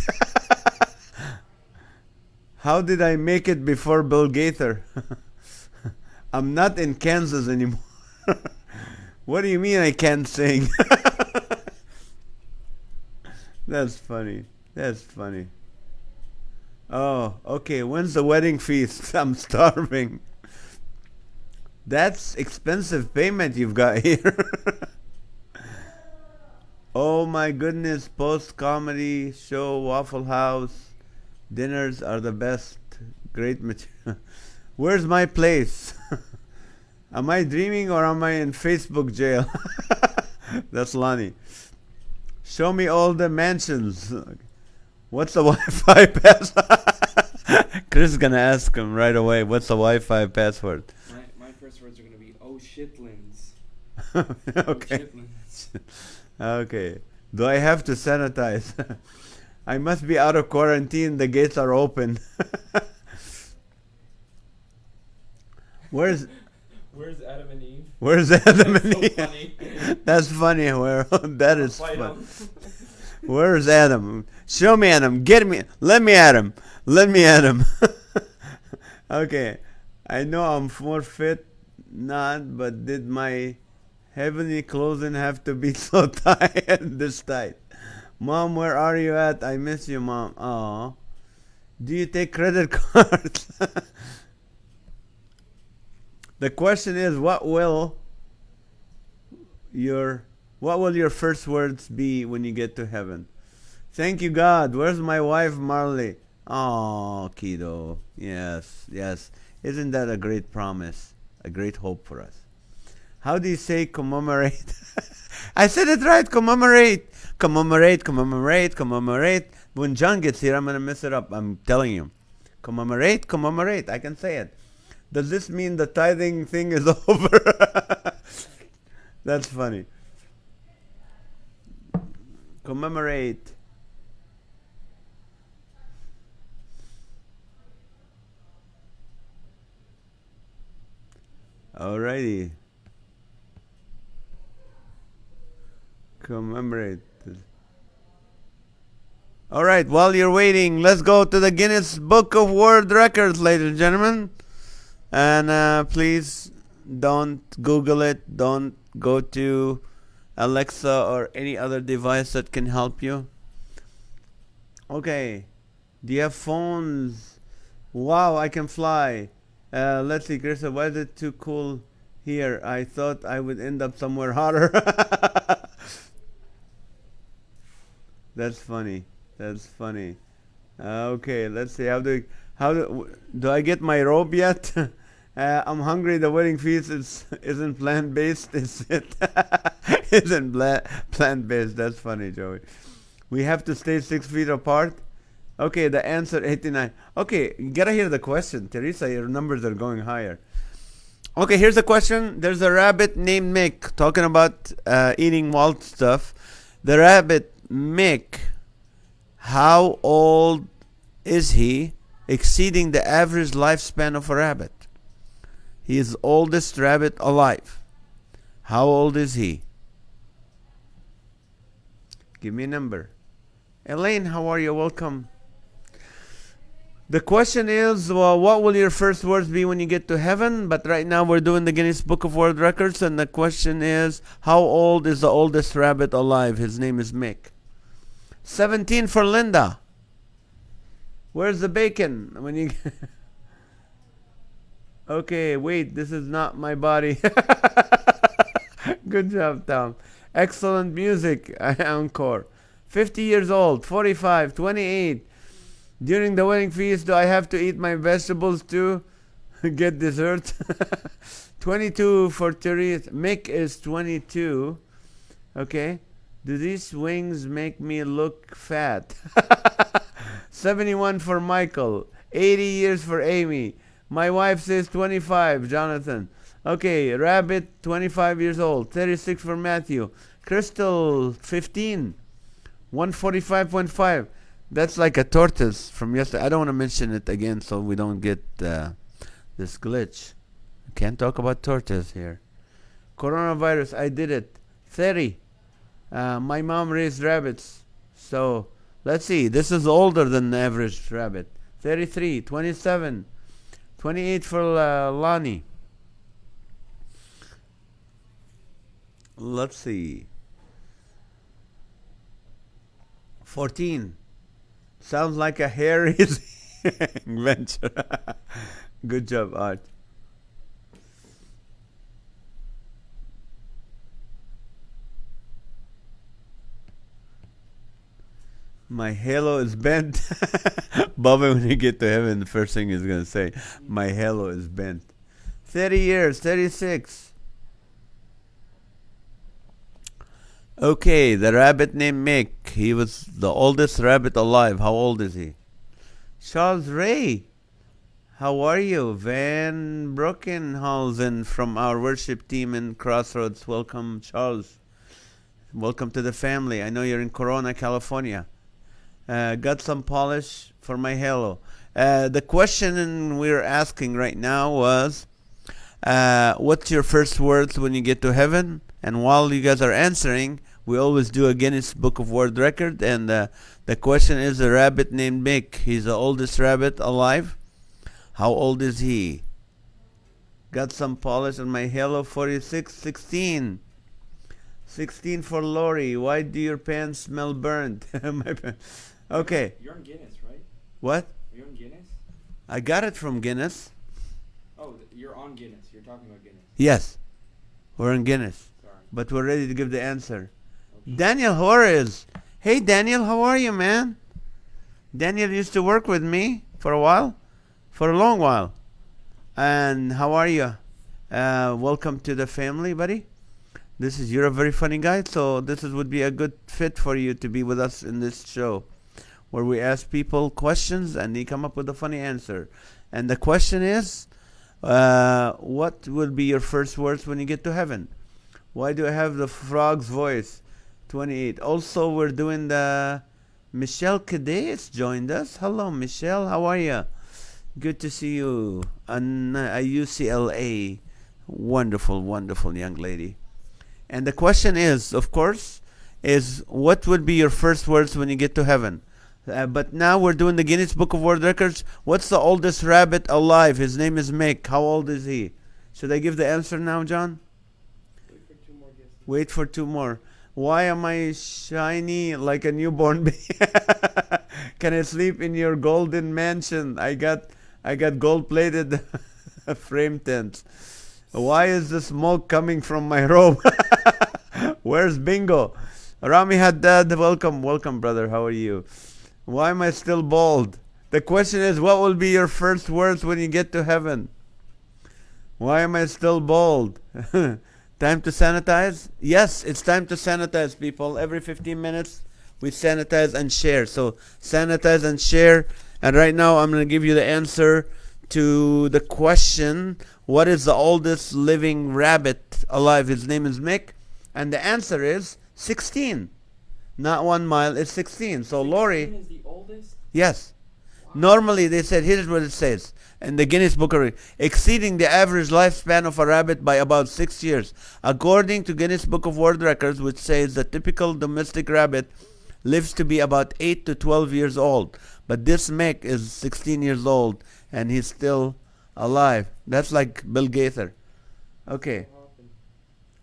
How did I make it before Bill Gaither? I'm not in Kansas anymore. What do you mean I can't sing? That's funny. That's funny. Oh, okay. When's the wedding feast? I'm starving. That's expensive payment you've got here. Oh my goodness. Post-comedy show, Waffle House. Dinners are the best. Great material. Where's my place? Am I dreaming or am I in Facebook jail? That's Lonnie. Show me all the mansions. What's the Wi-Fi password? Chris is gonna ask him right away. What's the Wi-Fi password? My first words are gonna be oh shitlins. Okay. Oh shitlins. Okay. Do I have to sanitize? I must be out of quarantine. The gates are open. Where's Adam and Eve? Where's Adam and So Eve? funny. That's funny. Where that is Fight fun. 'em. Where's Adam? Show me Adam. Get me. Let me at him. Let me at him. Okay. I know I'm more fit, not, but did my heavenly clothing have to be so tight and this tight? Mom, where are you at? I miss you, Mom. Aw. Do you take credit cards? The question is, what will your first words be when you get to heaven? Thank you, God. Where's my wife, Marley? Oh, kiddo. Yes, yes. Isn't that a great promise? A great hope for us. How do you say commemorate? I said it right. Commemorate. Commemorate, commemorate, commemorate. When John gets here, I'm going to mess it up. I'm telling you. Commemorate, commemorate. I can say it. Does this mean the tithing thing is over? That's funny. Commemorate. Alrighty. Commemorate. Alright, while you're waiting, let's go to the Guinness Book of World Records, ladies and gentlemen. And please don't Google it. Don't go to Alexa or any other device that can help you. Okay. Do you have phones? Wow, I can fly. Let's see, Krista, why is it too cool here? I thought I would end up somewhere hotter. That's funny. That's funny. Okay, let's see. Do I get my robe yet? I'm hungry. The wedding feast isn't plant based. Is it? Isn't plant based? That's funny, Joey. We have to stay 6 feet apart. Okay, the answer 89. Okay, you gotta hear the question, Teresa. Your numbers are going higher. Okay, here's the question. There's a rabbit named Mick talking about eating wild stuff. The rabbit Mick, how old is he, exceeding the average lifespan of a rabbit? He is the oldest rabbit alive. How old is he? Give me a number. Elaine, how are you? Welcome. The question is, well, what will your first words be when you get to heaven? But right now we're doing the Guinness Book of World Records, and the question is, how old is the oldest rabbit alive? His name is Mick. 17 for Linda. Where's the bacon? When you Okay, wait, this is not my body. Good job, Tom. Excellent music. Encore. 50 years old, 45, 28. During the wedding feast, do I have to eat my vegetables too? Get dessert? 22 for Therese. Mick is 22. Okay. Do these wings make me look fat? 71 for Michael. 80 years for Amy. My wife says 25, Jonathan. Okay, Rabbit, 25 years old. 36 for Matthew. Crystal, 15. 145.5. That's like a tortoise from yesterday. I don't want to mention it again so we don't get this glitch. Can't talk about tortoise here. Coronavirus, I did it. 30. My mom raised rabbits. So, let's see. This is older than the average rabbit. 33. 27. 28 for Lonnie. Let's see. 14. Sounds like a hairy invention. Good job, Art. My halo is bent. Bobby, when you get to heaven, the first thing he's going to say, my halo is bent. 30 years, 36. Okay, the rabbit named Mick. He was the oldest rabbit alive. How old is he? Charles Ray. How are you? Van Brockenhausen from our worship team in Crossroads. Welcome, Charles. Welcome to the family. I know you're in Corona, California. Got some polish for my halo. The question we're asking right now was, what's your first words when you get to heaven? And while you guys are answering, we always do a Guinness Book of World Record. And the question is a rabbit named Mick. He's the oldest rabbit alive. How old is he? Got some polish on my halo. 46, 16. 16 for Lori. Why do your pants smell burnt? Okay. You're on Guinness, right? What? You're on Guinness? I got it from Guinness. Oh, you're on Guinness. You're talking about Guinness. Yes. We're in Guinness. Sorry. But we're ready to give the answer. Okay. Daniel Juarez. Hey, Daniel, how are you, man? Daniel used to work with me for a while. For a long while. And how are you? Welcome to the family, buddy. You're a very funny guy, so would be a good fit for you to be with us in this show, where we ask people questions and they come up with a funny answer. And the question is, what will be your first words when you get to heaven? Why do I have the frog's voice? 28. Also, we're doing the Michelle Cadet joined us. Hello, Michelle. How are you? Good to see you. UCLA. Wonderful, wonderful young lady. And the question is, of course, what would be your first words when you get to heaven? But now we're doing the Guinness Book of World Records. What's the oldest rabbit alive? His name is Mick. How old is he? Should I give the answer now, John? Wait for 2 more guesses. Wait for 2 more. Why am I shiny like a newborn baby? Can I sleep in your golden mansion? I got gold-plated frame tents. Why is the smoke coming from my robe? Where's Bingo? Rami Haddad, welcome, brother. How are you? Why am I still bald? The question is, what will be your first words when you get to heaven? Why am I still bald? Time to sanitize? Yes, it's time to sanitize, people. Every 15 minutes, we sanitize and share. So, sanitize and share. And right now, I'm going to give you the answer to the question, what is the oldest living rabbit alive? His name is Mick. And the answer is 16. Not 1 mile, it's 16. So, 16 Lori. is the oldest? Yes. Normally, they said, here's what it says in the Guinness Book of Records, exceeding the average lifespan of a rabbit by about 6 years. According to Guinness Book of World Records, which says the typical domestic rabbit lives to be about 8 to 12 years old. But this Mick is 16 years old, and he's still alive. That's like Bill Gaither. Okay.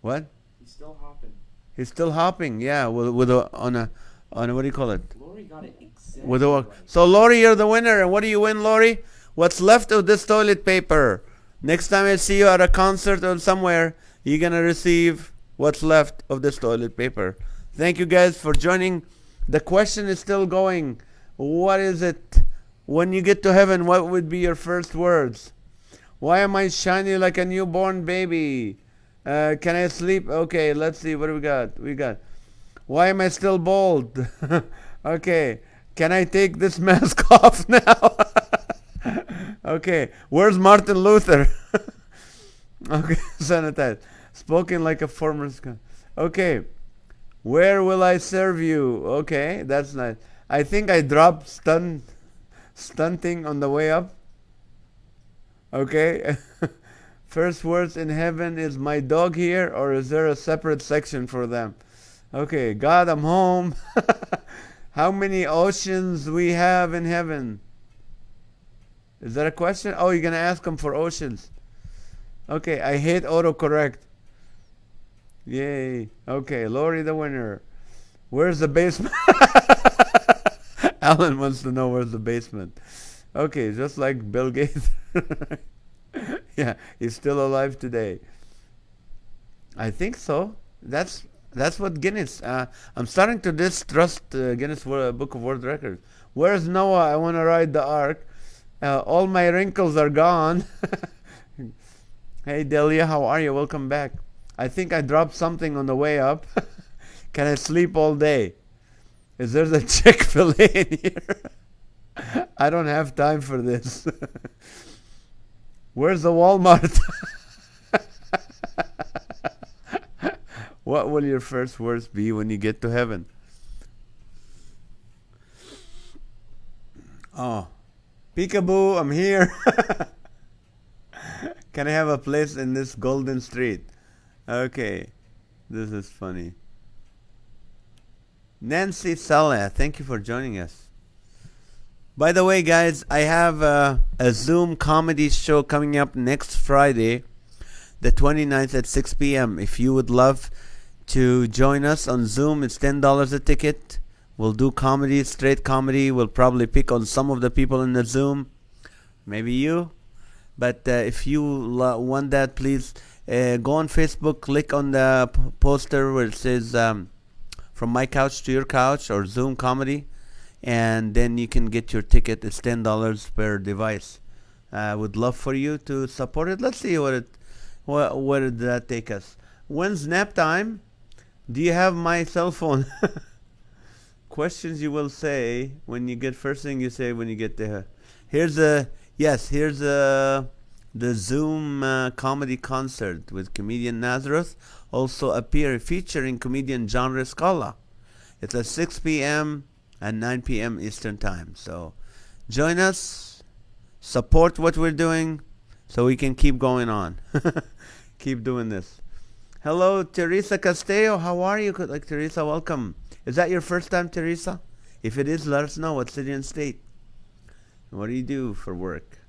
What? He's still hopping. He's still hopping, yeah, on a what do you call it? Lori got it exactly With a right. So Lori, you're the winner. And what do you win, Lori? What's left of this toilet paper? Next time I see you at a concert or somewhere, you're gonna receive what's left of this toilet paper. Thank you guys for joining. The question is still going. What is it? When you get to heaven, what would be your first words? Why am I shiny like a newborn baby? Can I sleep? Okay, let's see. What do we got? Why am I still bald? Okay. Can I take this mask off now? Okay. Where's Martin Luther? Okay. Sanitize. Spoken like a former. Okay. Where will I serve you? Okay. That's nice. I think I dropped stunting on the way up. Okay. First words in heaven, is my dog here, or is there a separate section for them? Okay, God, I'm home. How many oceans we have in heaven? Is that a question? Oh, you're going to ask them for oceans. Okay, I hate autocorrect. Yay. Okay, Lori the winner. Where's the basement? Alan wants to know where's the basement. Okay, just like Bill Gates. Yeah, he's still alive today. I think so. That's what Guinness. I'm starting to distrust Guinness Book of World Records. Where's Noah? I want to ride the ark. All my wrinkles are gone. Hey Delia, how are you? Welcome back. I think I dropped something on the way up. Can I sleep all day? Is there a Chick-fil-A in here? I don't have time for this. Where's the Walmart? What will your first words be when you get to heaven? Oh, peekaboo, I'm here. Can I have a place in this golden street? Okay, this is funny. Nancy Salah, thank you for joining us. By the way, guys, I have a Zoom comedy show coming up next Friday, the 29th at 6 p.m. If you would love to join us on Zoom, it's $10 a ticket. We'll do comedy, straight comedy. We'll probably pick on some of the people in the Zoom. Maybe you. But if you want that, please go on Facebook, click on the poster where it says From My Couch to Your Couch or Zoom Comedy. And then you can get your ticket. It's $10 per device. I would love for you to support it. Let's see where did that take us. When's nap time? Do you have my cell phone? Questions you will say when you get, first thing you say when you get there. Here's the Zoom comedy concert with comedian Nazareth. Also featuring comedian John Riscala. It's at 6 p.m. and 9 p.m. Eastern Time. So join us, support what we're doing so we can keep going on. Keep doing this. Hello, Teresa Castillo. How are you? Like Teresa, welcome. Is that your first time, Teresa? If it is, let us know what city and state. What do you do for work?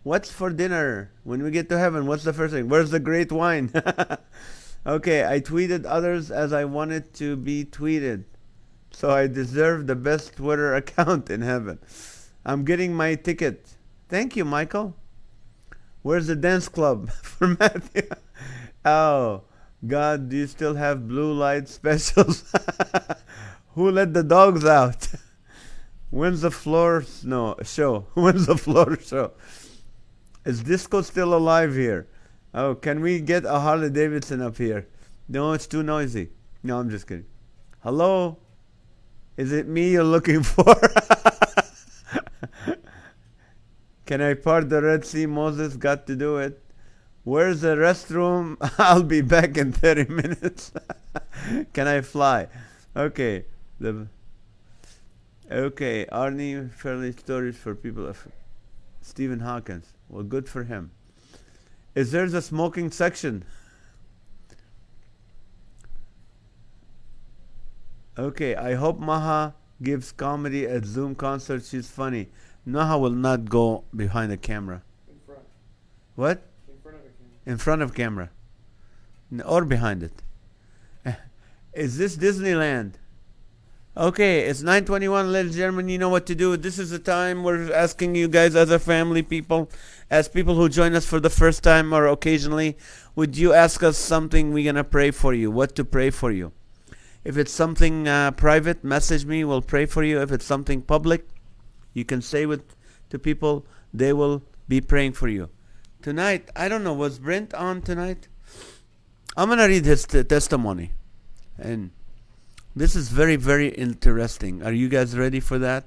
What's for dinner? When we get to heaven, what's the first thing? Where's the great wine? Okay, I tweeted others as I wanted to be tweeted. So I deserve the best Twitter account in heaven. I'm getting my ticket. Thank you, Michael. Where's the dance club for Matthew? Oh, God, do you still have blue light specials? Who let the dogs out? When's the floor no show? When's the floor show? Is Disco still alive here? Oh, can we get a Harley Davidson up here? No, it's too noisy. No, I'm just kidding. Hello? Is it me you're looking for? Can I part the Red Sea? Moses got to do it. Where's the restroom? I'll be back in 30 minutes. Can I fly? Okay. Okay, Arnie Fairly stories for people of Stephen Hawkins. Well, good for him. Is there a smoking section? Okay, I hope Maha gives comedy at Zoom concert. She's funny. Maha will not go behind the camera. In front. What? In front of a camera. In front of camera. Or behind it. Is this Disneyland? Okay, it's 9:21, ladies and gentlemen. You know what to do. This is the time we're asking you guys, as a family people, as people who join us for the first time or occasionally, would you ask us something? We're gonna pray for you. What to pray for you? If it's something private, message me. We'll pray for you. If it's something public, you can say it to people. They will be praying for you. Tonight, I don't know. Was Brent on tonight? I'm gonna read his testimony, and this is very, very interesting. Are you guys ready for that?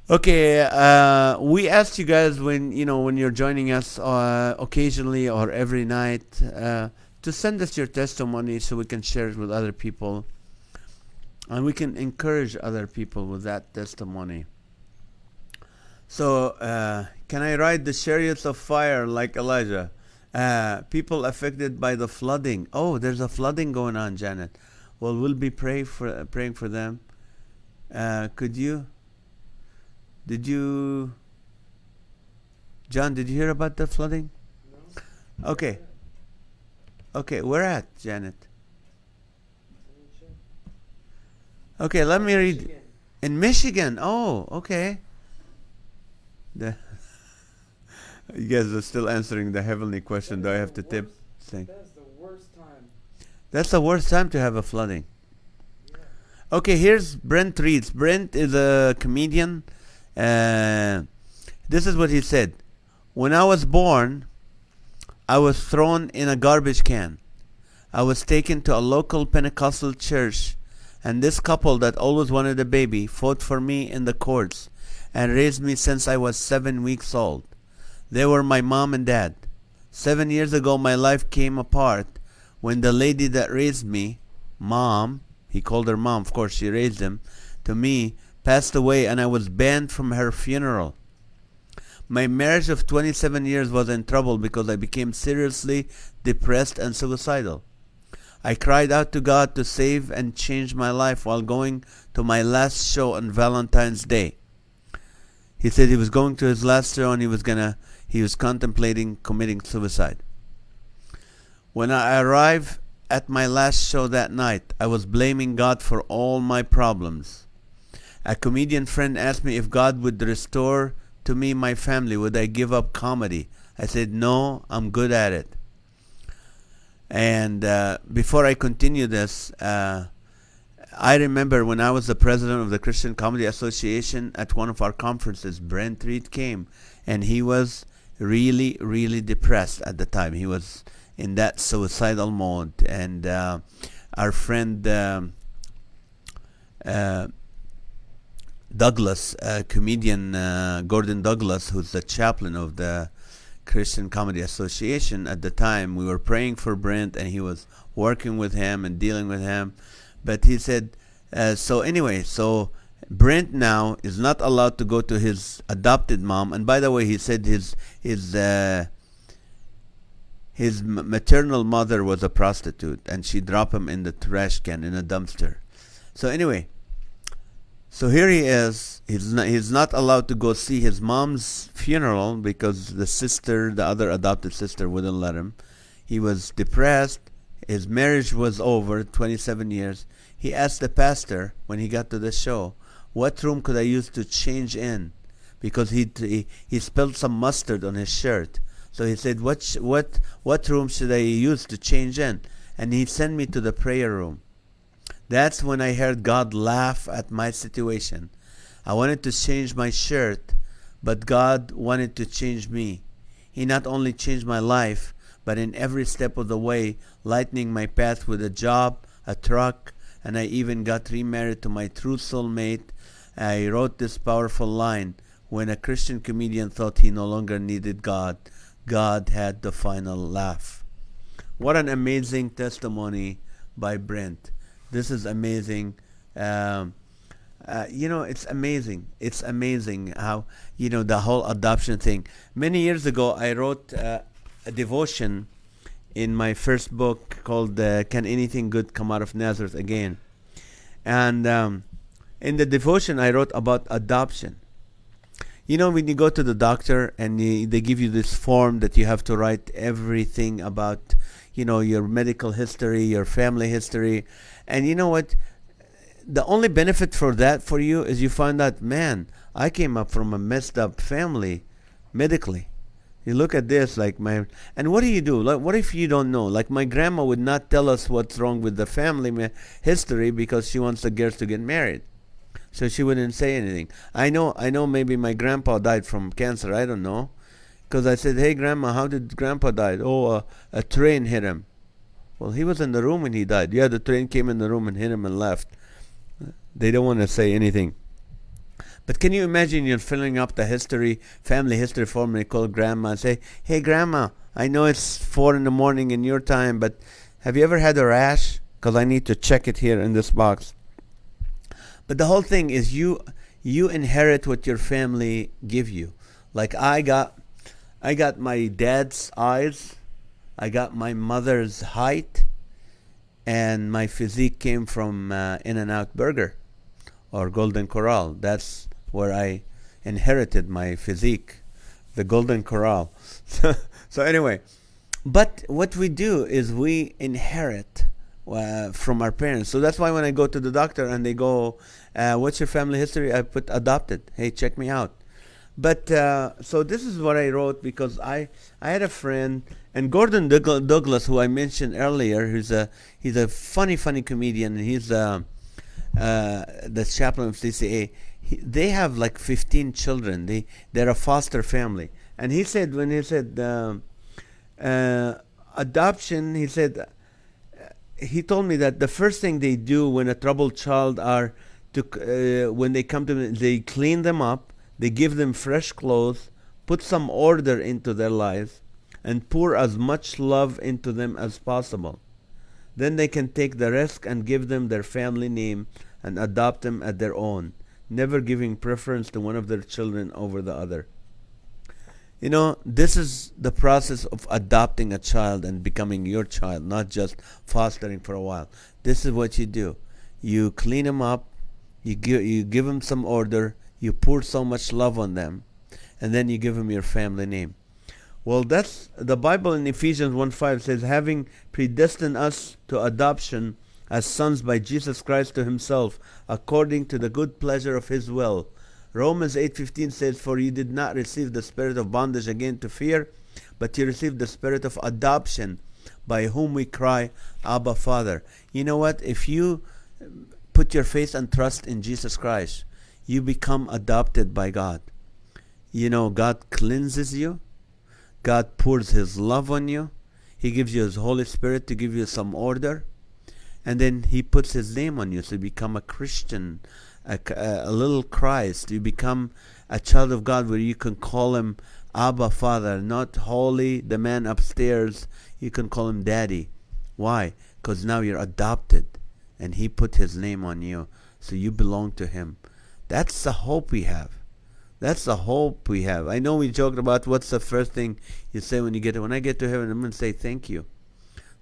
Okay, we asked you guys when you're joining us occasionally or every night to send us your testimony so we can share it with other people, and we can encourage other people with that testimony. So, can I ride the chariots of fire like Elijah? People affected by the flooding. Oh, there's a flooding going on, Janet. Well, we'll be praying for them. John, did you hear about the flooding? No. Okay. Okay, where at, Janet? Okay, let me read. Michigan. In Michigan. Oh, okay. You guys are still answering the heavenly question. Do I have to tip? Thing. That's the worst time. That's the worst time to have a flooding. Yeah. Okay, here's Brent Reeds. Brent is a comedian. This is what he said. When I was born, I was thrown in a garbage can. I was taken to a local Pentecostal church, and this couple that always wanted a baby fought for me in the courts and raised me since I was 7 weeks old. They were my mom and dad. 7 years ago, my life came apart when the lady that raised me, Mom, he called her Mom, of course she raised him, to me, passed away, and I was banned from her funeral. My marriage of 27 years was in trouble because I became seriously depressed and suicidal. I cried out to God to save and change my life while going to my last show on Valentine's Day. He said he was going to his last show and he was contemplating committing suicide. When I arrived at my last show that night, I was blaming God for all my problems. A comedian friend asked me if God would restore to me my family, would I give up comedy? I said, no, I'm good at it. And before I continue this, I remember when I was the president of the Christian Comedy Association, at one of our conferences, Brent Reed came, and he was really, really depressed at the time. He was in that suicidal mode. And our friend Douglas, comedian Gordon Douglas, who's the chaplain of the Christian Comedy Association at the time, we were praying for Brent, and he was working with him and dealing with him. But he said, so Brent now is not allowed to go to his adopted mom. And by the way, he said his maternal mother was a prostitute, and she dropped him in the trash can, in a dumpster. So anyway, so here he is. He's not allowed to go see his mom's funeral because the other adopted sister, wouldn't let him. He was depressed. His marriage was over, 27 years. He asked the pastor when he got to the show, what room could I use to change in? Because he spilled some mustard on his shirt. So he said, what room should I use to change in? And he sent me to the prayer room. That's when I heard God laugh at my situation. I wanted to change my shirt, but God wanted to change me. He not only changed my life, but in every step of the way, lightening my path with a job, a truck, and I even got remarried to my true soulmate. I wrote this powerful line: when a Christian comedian thought he no longer needed God, God had the final laugh. What an amazing testimony by Brent. This is amazing. It's amazing. It's amazing how, the whole adoption thing. Many years ago, I wrote a devotion in my first book called Can Anything Good Come Out of Nazareth Again? And in the devotion, I wrote about adoption. When you go to the doctor and they give you this form that you have to write everything about, your medical history, your family history. And you know what? The only benefit for you is you find out, man, I came up from a messed up family medically. You look at this and what do you do? Like, what if you don't know? Like, my grandma would not tell us what's wrong with the family history because she wants the girls to get married. So she wouldn't say anything. I know maybe my grandpa died from cancer. I don't know. Because I said, hey, Grandma, how did Grandpa die? Oh, a train hit him. Well, he was in the room when he died. Yeah, the train came in the room and hit him and left. They don't want to say anything. But can you imagine you're filling up the family history form, and you call Grandma and say, hey, Grandma, I know it's 4 a.m. in your time, but have you ever had a rash? Because I need to check it here in this box. But the whole thing is you inherit what your family give you. Like I got my dad's eyes, I got my mother's height, and my physique came from In-N-Out Burger or Golden Corral. That's where I inherited my physique, the Golden Corral. So anyway, but what we do is we inherit from our parents. So that's why when I go to the doctor and they go, what's your family history? I put adopted. Hey, check me out. But so this is what I wrote because I had a friend, and Gordon Douglas, who I mentioned earlier, he's a funny comedian. He's the chaplain of CCA. They have like 15 children. They're a foster family. And he said, when he said adoption, he said, he told me that the first thing they do when a troubled child when they come to them, they clean them up, they give them fresh clothes, put some order into their lives, and pour as much love into them as possible. Then they can take the risk and give them their family name and adopt them as their own, never giving preference to one of their children over the other. This is the process of adopting a child and becoming your child, not just fostering for a while. This is what you do. You clean them up, you give them some order, you pour so much love on them, and then you give them your family name. Well, that's the Bible in Ephesians 1:5 says, having predestined us to adoption as sons by Jesus Christ to himself, according to the good pleasure of his will. Romans 8:15 says, for you did not receive the spirit of bondage again to fear, but you received the spirit of adoption, by whom we cry, Abba, Father. You know what? If you put your faith and trust in Jesus Christ, you become adopted by God. God cleanses you. God pours his love on you. He gives you his Holy Spirit to give you some order. And then he puts his name on you, so you become a Christian, a little Christ. You become a child of God where you can call him Abba, Father, not Holy, the man upstairs. You can call him Daddy. Why? Because now you're adopted, and he put his name on you, so you belong to him. That's the hope we have. That's the hope we have. I know we joked about what's the first thing you say when I get to heaven, I'm going to say thank you.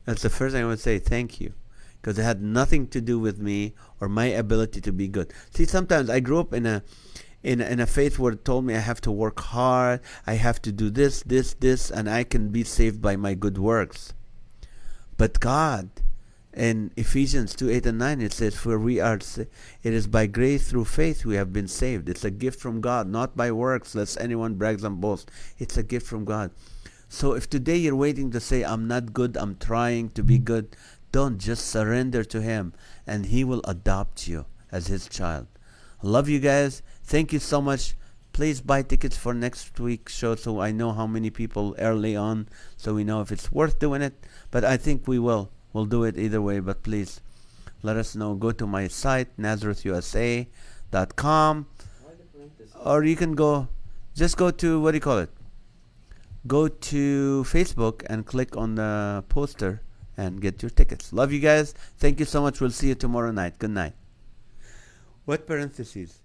That's the first thing I would say, thank you. Because it had nothing to do with me or my ability to be good. See, sometimes I grew up in a faith where it told me I have to work hard, I have to do this, and I can be saved by my good works. But God, in Ephesians 2:8 and 9, it says, for it is by grace through faith we have been saved. It's a gift from God, not by works, lest anyone brags and boasts. It's a gift from God. So if today you're waiting to say, I'm not good, I'm trying to be good, don't. Just surrender to him, and he will adopt you as his child. Love you guys. Thank you so much. Please buy tickets for next week's show so I know how many people early on so we know if it's worth doing it. But I think we will. We'll do it either way, but please let us know. Go to my site, NazarethuSA.com, or you can just go to, what do you call it? Go to Facebook and click on the poster and get your tickets. Love you guys. Thank you so much. We'll see you tomorrow night. Good night. What parentheses?